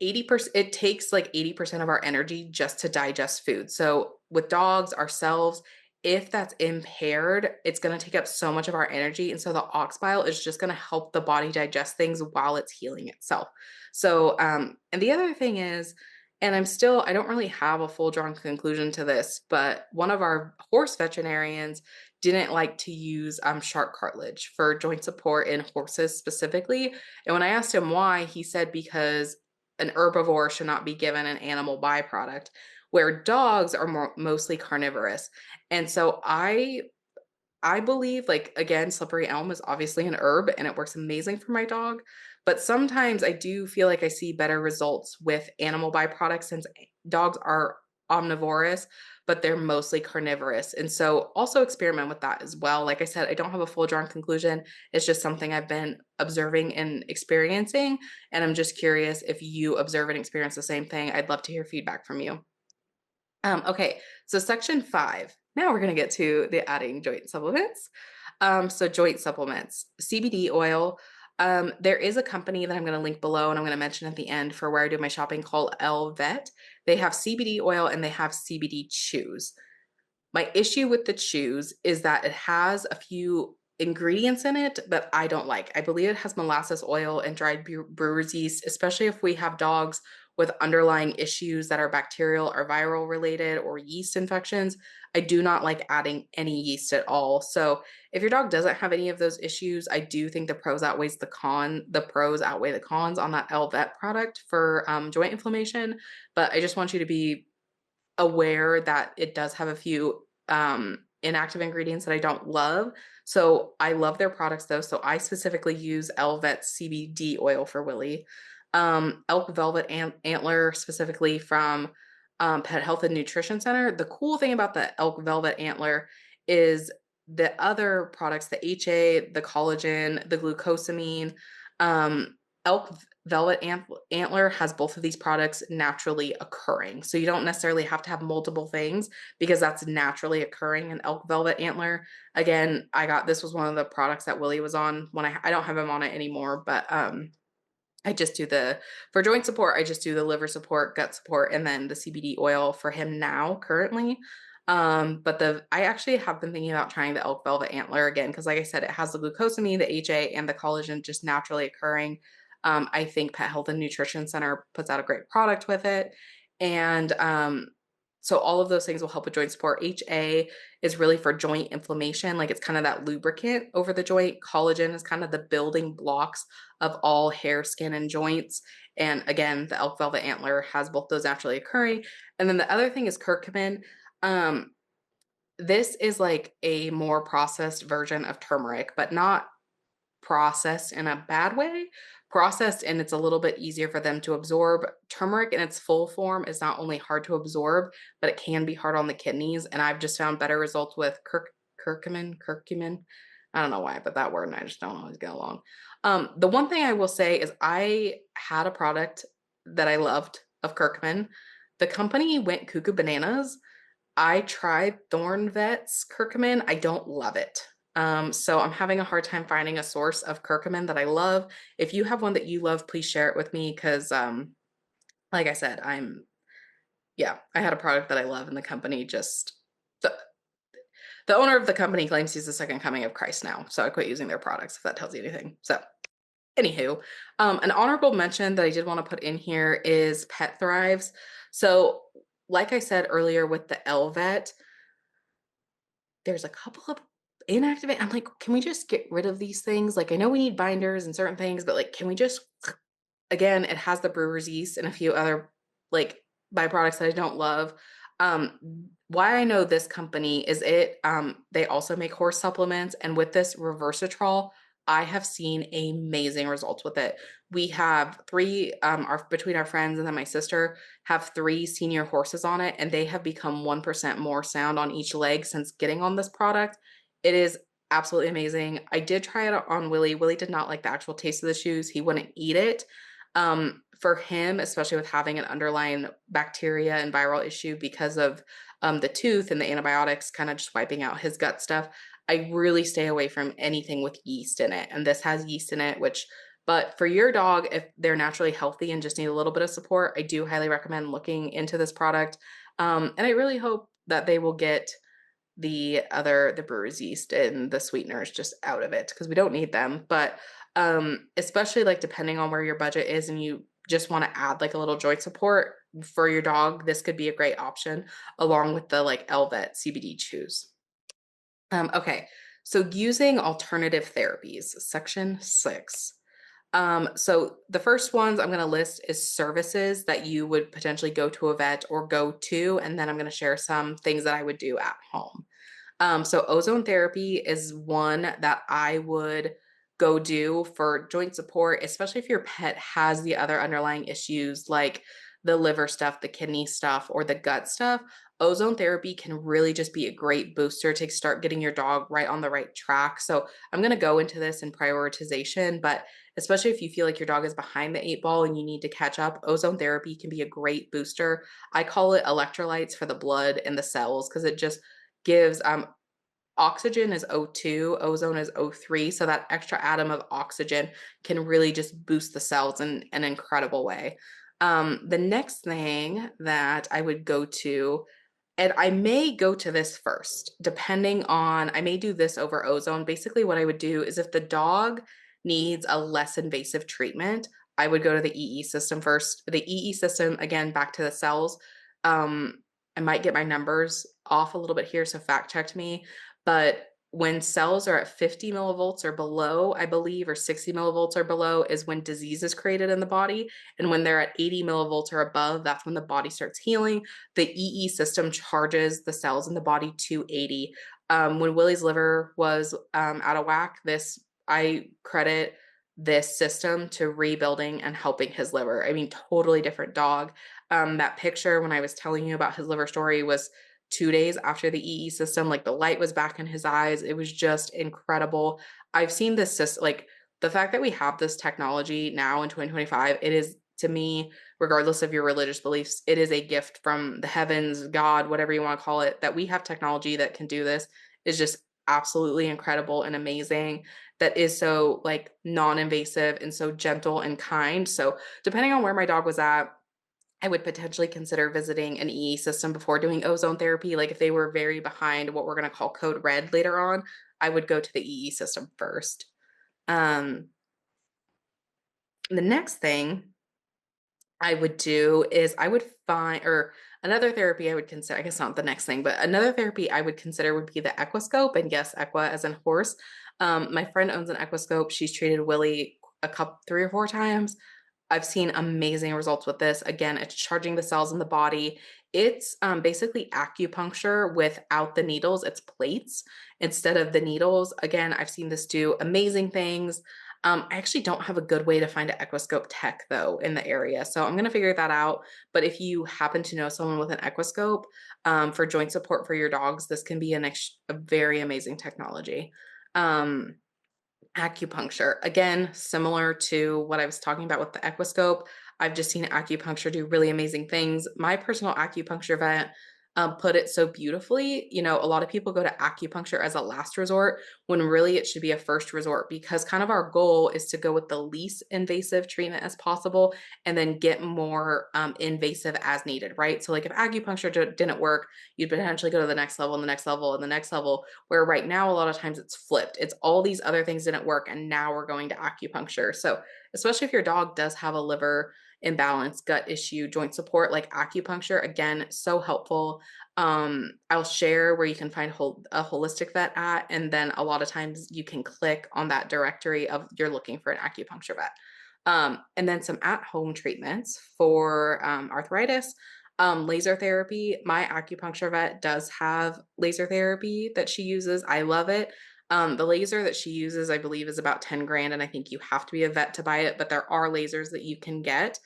80%, it takes like 80% of our energy just to digest food. So with dogs, ourselves, if that's impaired, it's going to take up so much of our energy. And so the ox bile is just going to help the body digest things while it's healing itself. So, and the other thing is, and I don't really have a full drawn conclusion to this, but one of our horse veterinarians didn't like to use shark cartilage for joint support in horses specifically. And when I asked him why, he said because an herbivore should not be given an animal byproduct, where dogs are mostly carnivorous. And so I believe, like, again, slippery elm is obviously an herb and it works amazing for my dog. But sometimes I do feel like I see better results with animal byproducts since dogs are omnivorous. but they're mostly carnivorous. And so also experiment with that as well. Like I said, I don't have a full drawn conclusion. It's just something I've been observing and experiencing. And I'm just curious if you observe and experience the same thing. I'd love to hear feedback from you. Okay, so section 5. Now we're going to get to the adding joint supplements. So joint supplements, CBD oil. There is a company that I'm going to link below and I'm going to mention at the end for where I do my shopping called Elvet. They have CBD oil and they have CBD chews. My issue with the chews is that it has a few ingredients in it that I don't like. I believe it has molasses oil and dried brewer's yeast, especially if we have dogs with underlying issues that are bacterial or viral related or yeast infections. I do not like adding any yeast at all. So if your dog doesn't have any of those issues, I do think the pros outweighs the con. The pros outweigh the cons on that Elvet product for joint inflammation. But I just want you to be aware that it does have a few inactive ingredients that I don't love. So I love their products though. So I specifically use Elvet CBD oil for Willie. Elk Velvet Antler specifically from Pet Health and Nutrition Center. The cool thing about the Elk Velvet Antler is the other products, the HA, the collagen, the glucosamine, Elk Velvet Antler has both of these products naturally occurring. So you don't necessarily have to have multiple things because that's naturally occurring in Elk Velvet Antler. Again, this was one of the products that Willie was on when I don't have him on it anymore, but I just do for joint support, I just do the liver support, gut support, and then the CBD oil for him now currently. But I actually have been thinking about trying the Elk Velvet Antler again, because like I said, it has the glucosamine, the HA, and the collagen just naturally occurring. I think Pet Health and Nutrition Center puts out a great product with it. And so all of those things will help with joint support. HA is really for joint inflammation. Like it's kind of that lubricant over the joint. Collagen is kind of the building blocks of all hair, skin, and joints. And again, the Elk Velvet Antler has both those naturally occurring. And then the other thing is curcumin. This is like a more processed version of turmeric, but not processed in a bad way. Processed and it's a little bit easier for them to absorb. Turmeric in its full form is not only hard to absorb, but it can be hard on the kidneys. And I've just found better results with curcumin. I don't know why, but that word and I just don't always get along. The one thing I will say is I had a product that I loved of curcumin. The company went cuckoo bananas. I tried Thorn Vet's curcumin. I don't love it. So I'm having a hard time finding a source of curcumin that I love. If you have one that you love, please share it with me. Cause, like I said, I had a product that I love and the company the owner of the company claims he's the second coming of Christ now. So I quit using their products, if that tells you anything. So anywho, an honorable mention that I did want to put in here is Pet Thrives. So like I said earlier with the Elvet, there's a couple of inactivate. I'm like, can we just get rid of these things? Like, I know we need binders and certain things, but like, can we just, again, it has the brewer's yeast and a few other like byproducts that I don't love. Why I know this company is they also make horse supplements. And with this Reversitrol, I have seen amazing results with it. We have between our friends and then my sister have 3 senior horses on it, and they have become 1% more sound on each leg since getting on this product. It is absolutely amazing. I did try it on Willie. Willie did not like the actual taste of the shoes. He wouldn't eat it. For him, especially with having an underlying bacteria and viral issue because of the tooth and the antibiotics kind of just wiping out his gut stuff, I really stay away from anything with yeast in it. And this has yeast in it, but for your dog, if they're naturally healthy and just need a little bit of support, I do highly recommend looking into this product. And I really hope that they will get the brewer's yeast and the sweeteners just out of it because we don't need them. But especially like depending on where your budget is and you just want to add like a little joint support for your dog, this could be a great option along with the like Elvet CBD chews. Okay, so using alternative therapies, section 6. So the first ones I'm going to list is services that you would potentially go to a vet or go to, and then I'm going to share some things that I would do at home. So ozone therapy is one that I would go do for joint support, especially if your pet has the other underlying issues like the liver stuff, the kidney stuff, or the gut stuff, ozone therapy can really just be a great booster to start getting your dog right on the right track. So I'm going to go into this in prioritization, but especially if you feel like your dog is behind the eight ball and you need to catch up, ozone therapy can be a great booster. I call it electrolytes for the blood and the cells because it just gives oxygen is O2, ozone is O3. So that extra atom of oxygen can really just boost the cells in an incredible way. The next thing that I would go to, and I may go to this first, depending on, I may do this over ozone. Basically, what I would do is if the dog needs a less invasive treatment, I would go to the EE system first. The EE system, again, back to the cells. I might get my numbers off a little bit here, so fact check me. But when cells are at 50 millivolts or below, I believe, or 60 millivolts or below, is when disease is created in the body. And when they're at 80 millivolts or above, that's when the body starts healing. The EE system charges the cells in the body to 80. When Willie's liver was out of whack, I credit this system to rebuilding and helping his liver. I mean, totally different dog. That picture when I was telling you about his liver story was 2 days after the EE system, like the light was back in his eyes. It was just incredible. I've seen this system, like the fact that we have this technology now in 2025, it is, to me, regardless of your religious beliefs, it is a gift from the heavens, God, whatever you want to call it, that we have technology that can do this is just absolutely incredible and amazing, that is so like non-invasive and so gentle and kind. So depending on where my dog was at, I would potentially consider visiting an EE system before doing ozone therapy. Like if they were very behind what we're going to call code red later on, I would go to the EE system first. Um, the next thing I would do is I would find, or another therapy I would consider, I guess not the next thing, but another therapy I would consider would be the equiscope. And yes, equa as in horse. My friend owns an equiscope. She's treated Willie a couple, 3 or 4 times. I've seen amazing results with this. Again, it's charging the cells in the body. It's basically acupuncture without the needles. It's plates instead of the needles. Again, I've seen this do amazing things. I actually don't have a good way to find an equiscope tech though in the area. So I'm going to figure that out. But if you happen to know someone with an equiscope for joint support for your dogs, this can be a very amazing technology. Acupuncture, again, similar to what I was talking about with the equiscope. I've just seen acupuncture do really amazing things. My personal acupuncture vet put it so beautifully. You know, a lot of people go to acupuncture as a last resort when really it should be a first resort, because kind of our goal is to go with the least invasive treatment as possible and then get more invasive as needed, right? So like if acupuncture didn't work, you'd potentially go to the next level and the next level and the next level, where right now a lot of times it's flipped. It's all these other things didn't work and now we're going to acupuncture. So especially if your dog does have a liver imbalance, gut issue, joint support, like acupuncture, again, so helpful. I'll share where you can find a holistic vet at, and then a lot of times you can click on that directory of you're looking for an acupuncture vet. And then some at-home treatments for arthritis. Laser therapy. My acupuncture vet does have laser therapy that she uses. I love it. The laser that she uses, I believe, is about 10 grand, and I think you have to be a vet to buy it, but there are lasers that you can get.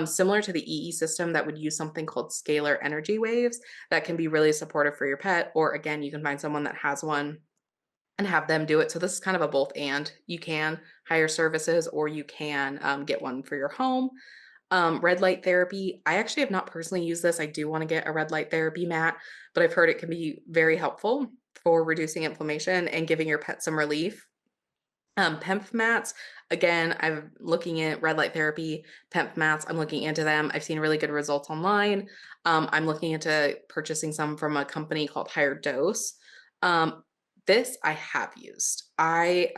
Similar to the EE system that would use something called scalar energy waves that can be really supportive for your pet, or again, you can find someone that has one and have them do it. So this is kind of a both and. You can hire services or you can get one for your home. Red light therapy. I actually have not personally used this. I do want to get a red light therapy mat, but I've heard it can be very helpful for reducing inflammation and giving your pet some relief. PEMF mats. Again, I'm looking at red light therapy, PEMF mats. I'm looking into them. I've seen really good results online. I'm looking into purchasing some from a company called Higher Dose. This I have used. I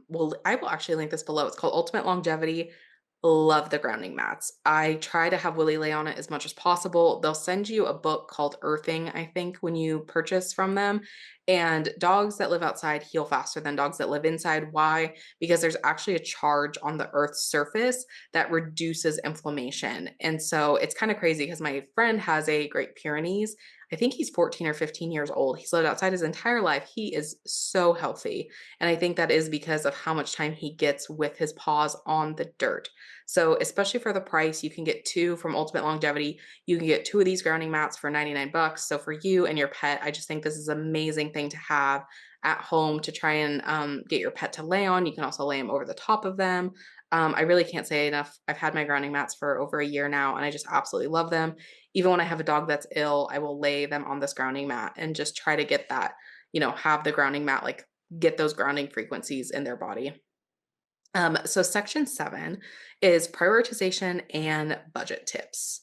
will actually link this below. It's called Ultimate Longevity. Love the grounding mats. I try to have Willie lay on it as much as possible. They'll send you a book called Earthing, I think, when you purchase from them. And dogs that live outside heal faster than dogs that live inside. Why? Because there's actually a charge on the Earth's surface that reduces inflammation. And so it's kind of crazy because my friend has a Great Pyrenees. I think he's 14 or 15 years old. He's lived outside his entire life. He is so healthy. And I think that is because of how much time he gets with his paws on the dirt. So especially for the price, you can get two from Ultimate Longevity. You can get two of these grounding mats for 99 bucks. So for you and your pet, I just think this is an amazing thing to have at home to try and get your pet to lay on. You can also lay them over the top of them. I really can't say enough. I've had my grounding mats for over a year now, and I just absolutely love them. Even when I have a dog that's ill, I will lay them on this grounding mat and just try to get that, have the grounding mat, like get those grounding frequencies in their body. So section 7 is prioritization and budget tips.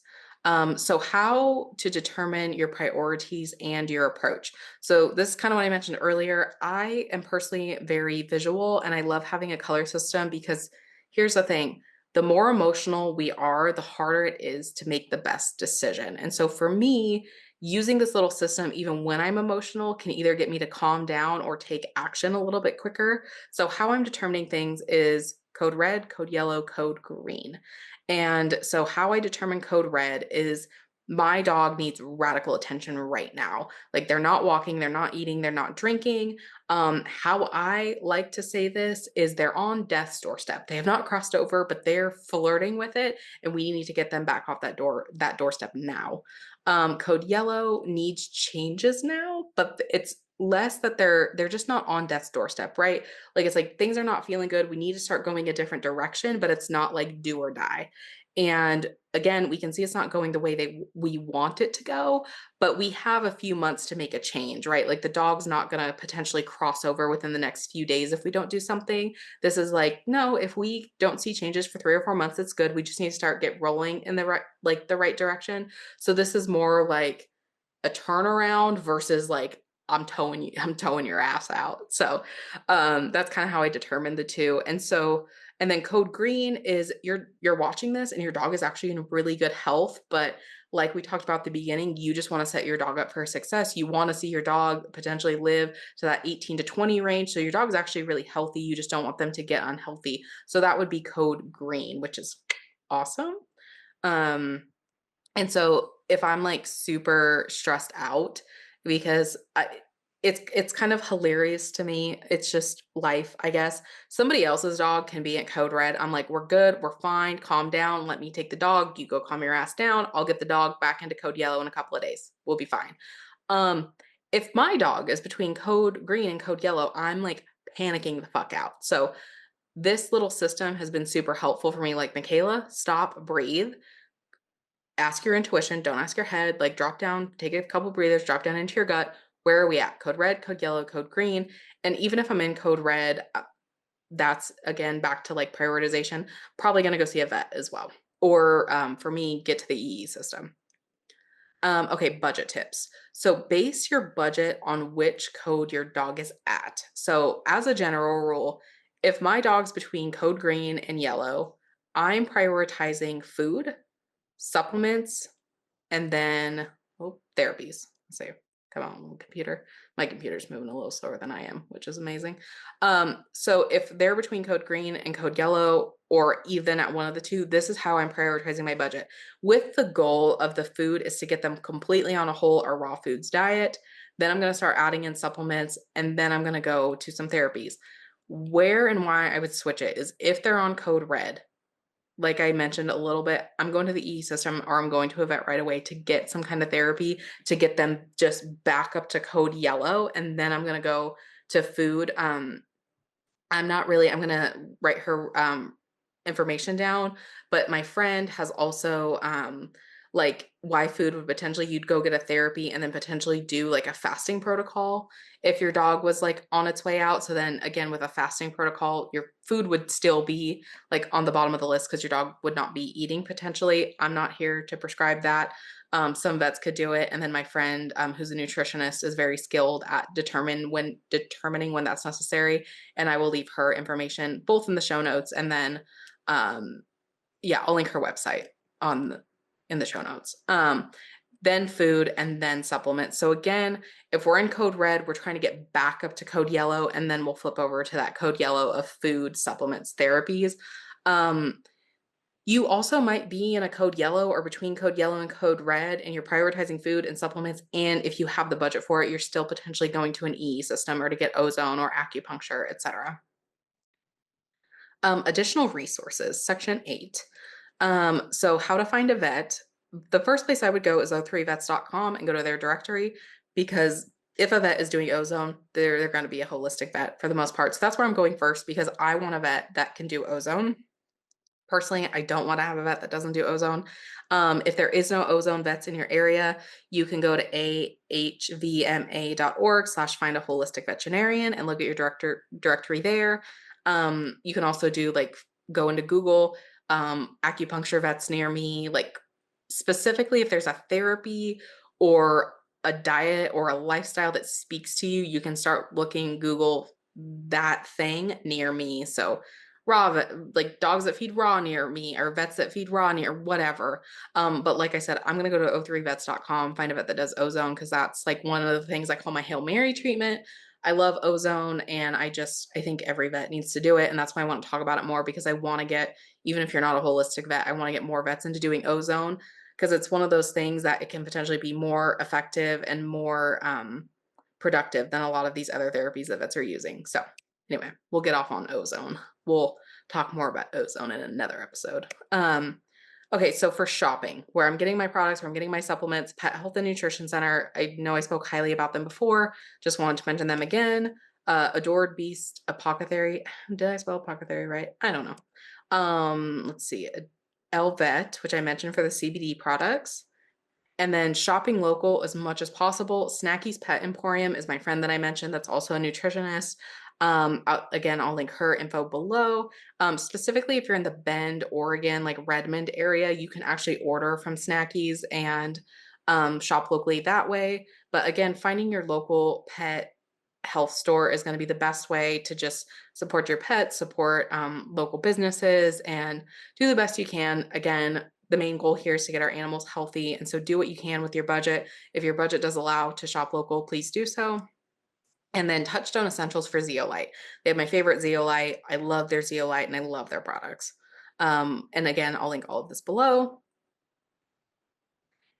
So how to determine your priorities and your approach. So this is kind of what I mentioned earlier. I am personally very visual and I love having a color system because here's the thing. The more emotional we are, the harder it is to make the best decision. And so for me, using this little system, even when I'm emotional, can either get me to calm down or take action a little bit quicker. So how I'm determining things is code red, code yellow, code green. And so how I determine code red is my dog needs radical attention right now. Like they're not walking, they're not eating, they're not drinking. How I like to say this is they're on death's doorstep. They have not crossed over, but they're flirting with it, and we need to get them back off that doorstep now. Code yellow needs changes now, but it's less that they're just not on death's doorstep, right? Like it's like things are not feeling good. We need to start going a different direction, but it's not like do or die. And again, we can see it's not going the way we want it to go, but we have a few months to make a change, right? Like the dog's not going to potentially cross over within the next few days if we don't do something. This is like, no, if we don't see changes for 3 or 4 months, it's good. We just need to start get rolling in the right direction. So this is more like a turnaround versus like I'm towing your ass out. So that's kind of how I determine the two. And then code green is you're watching this and your dog is actually in really good health, but like we talked about at the beginning, you just want to set your dog up for success. You want to see your dog potentially live to that 18 to 20 range. So your dog is actually really healthy. You just don't want them to get unhealthy. So that would be code green, which is awesome. And so if I'm like super stressed out because it's kind of hilarious to me. It's just life, I guess. Somebody else's dog can be at code red. I'm like, we're good, we're fine, calm down. Let me take the dog. You go calm your ass down. I'll get the dog back into code yellow in a couple of days. We'll be fine. If my dog is between code green and code yellow, I'm like panicking the fuck out. So this little system has been super helpful for me. Like, Michaela, stop, breathe, ask your intuition, don't ask your head, like drop down, take a couple breathers, drop down into your gut. Where are we at? Code red, code yellow, code green. And even if I'm in code red, that's again back to like prioritization, probably going to go see a vet as well. Or for me, get to the EE system. Okay, budget tips. So base your budget on which code your dog is at. So as a general rule, if my dog's between code green and yellow, I'm prioritizing food, supplements, and then therapies. Let's see. Come on, computer. My computer's moving a little slower than I am, which is amazing. So if they're between code green and code yellow, or even at one of the two, this is how I'm prioritizing my budget. With the goal of the food is to get them completely on a whole or raw foods diet. Then I'm going to start adding in supplements, and then I'm going to go to some therapies. Where and why I would switch it is if they're on code red, like I mentioned a little bit, I'm going to the EE system or I'm going to a vet right away to get some kind of therapy to get them just back up to code yellow. And then I'm going to go to food. I'm going to write her information down, but my friend has also like why food would potentially, you'd go get a therapy and then potentially do like a fasting protocol if your dog was like on its way out. So then again, with a fasting protocol, your food would still be like on the bottom of the list because your dog would not be eating potentially. I'm not here to prescribe that. Some vets could do it. And then my friend, who's a nutritionist, is very skilled at determining when that's necessary. And I will leave her information both in the show notes and then I'll link her website in the show notes. Then food and then supplements. So again, if we're in code red, we're trying to get back up to code yellow, and then we'll flip over to that code yellow of food, supplements, therapies. You also might be in a code yellow or between code yellow and code red, and you're prioritizing food and supplements. And if you have the budget for it, you're still potentially going to an EE system or to get ozone or acupuncture, etc. Additional resources, section 8. So how to find a vet. The first place I would go is o3vets.com and go to their directory, because if a vet is doing ozone, they're going to be a holistic vet for the most part. So that's where I'm going first, because I want a vet that can do ozone. Personally, I don't want to have a vet that doesn't do ozone. If there is no ozone vets in your area, you can go to ahvma.org/find a holistic veterinarian and look at your directory there. You can also do like go into Google, acupuncture vets near me, like specifically if there's a therapy or a diet or a lifestyle that speaks to you, you can start looking, Google that thing near me. So like dogs that feed raw near me, or vets that feed raw near whatever. But like I said, I'm going to go to o3vets.com, find a vet that does ozone, because that's like one of the things I call my Hail Mary treatment. I love ozone, and I think every vet needs to do it. And that's why I want to talk about it more, because I want to get, even if you're not a holistic vet, I want to get more vets into doing ozone, because it's one of those things that it can potentially be more effective and more productive than a lot of these other therapies that vets are using. So anyway, we'll get off on ozone. We'll talk more about ozone in another episode. Okay, so for shopping, where I'm getting my products, where I'm getting my supplements, Pet Health and Nutrition Center. I know I spoke highly about them before. Just wanted to mention them again. Adored Beast Apothecary. Did I spell apothecary right? I don't know. Let's see. Elvet, which I mentioned for the CBD products. And then shopping local as much as possible. Snacky's Pet Emporium is my friend that I mentioned. That's also a nutritionist. Again, I'll link her info below. Specifically, if you're in the Bend, Oregon, like Redmond area, you can actually order from Snacky's and shop locally that way. But again, finding your local pet health store is going to be the best way to just support your pets, support local businesses, and do the best you can. Again, the main goal here is to get our animals healthy. And so do what you can with your budget. If your budget does allow to shop local, please do so. And then Touchstone Essentials for Zeolite. They have my favorite Zeolite. I love their Zeolite and I love their products. And again, I'll link all of this below.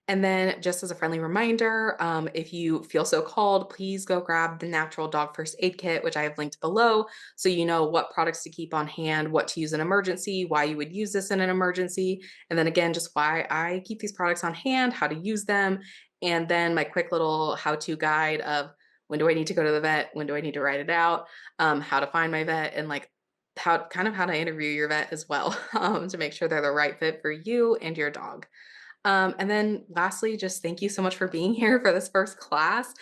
And then just as a friendly reminder, if you feel so called, please go grab the Natural Dog First Aid Kit, which I have linked below, so you know what products to keep on hand, what to use in emergency, why you would use this in an emergency, and then again, just why I keep these products on hand, how to use them, and then my quick little how-to guide of when do I need to go to the vet, when do I need to write it out, how to find my vet, and like how to interview your vet as well, to make sure they're the right fit for you and your dog. And then lastly, just thank you so much for being here for this first class.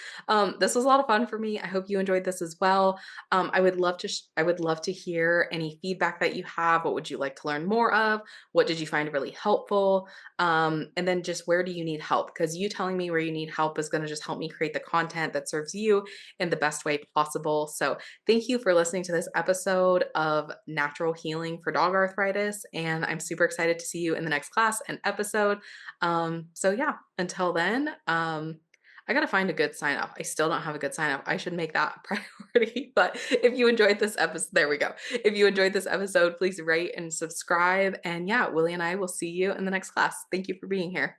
This was a lot of fun for me. I hope you enjoyed this as well. I would love to hear any feedback that you have. What would you like to learn more of? What did you find really helpful? And then just where do you need help? Because you telling me where you need help is going to just help me create the content that serves you in the best way possible. So thank you for listening to this episode of Natural Healing for Dog Arthritis. And I'm super excited to see you in the next class and episode. So yeah, until then, I gotta find a good sign off. I still don't have a good sign off. I should make that a priority. But if you enjoyed this episode, there we go. If you enjoyed this episode, please rate and subscribe. And yeah, Willie and I will see you in the next class. Thank you for being here.